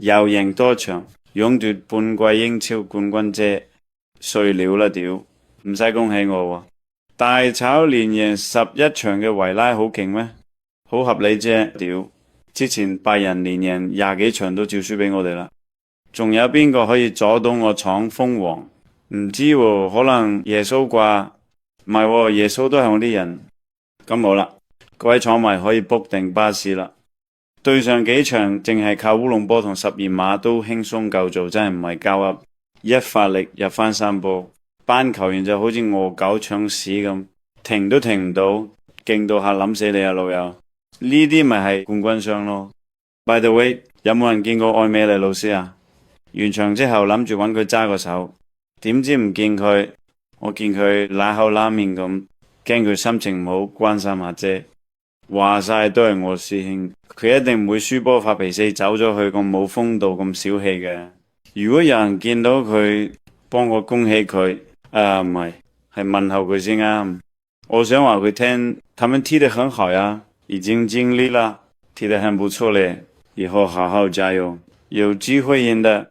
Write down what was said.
又贏多場，勇奪半季英超冠軍啫，碎料啦屌，唔使恭喜我喎。大炒連贏11場嘅維拉好勁咩？好合理啫屌，之前拜仁連贏20幾場都照輸俾我哋啦。仲有邊個可以阻到我闖封王？唔知喎，可能耶穌啩？唔係喎，耶穌都係我啲人。咁好啦，各位廠迷可以 book 定巴士啦。對上幾場淨係靠烏龍波同12碼都輕鬆夠做，真係唔係交噏，一發力入翻3波。班球員就好似餓狗搶屎咁，停都停唔到，勁到嚇諗死你啊老友！呢啲咪係冠軍相咯。By the way， 有冇人見過愛美麗老師啊？完場之後諗住揾佢揸個手，點知唔見佢，我見佢揦口揦面咁，驚佢心情唔好，關心下啫。話晒都係我師兄，佢一定唔會輸波發脾氣走咗去咁冇風度咁小氣嘅。如果有人見到佢，幫我恭喜佢，唔係，係問候佢先啱。我想話佢聽，他們踢得很好呀，已經盡力了，踢得很不錯咧，以後好好加油，有機會贏的。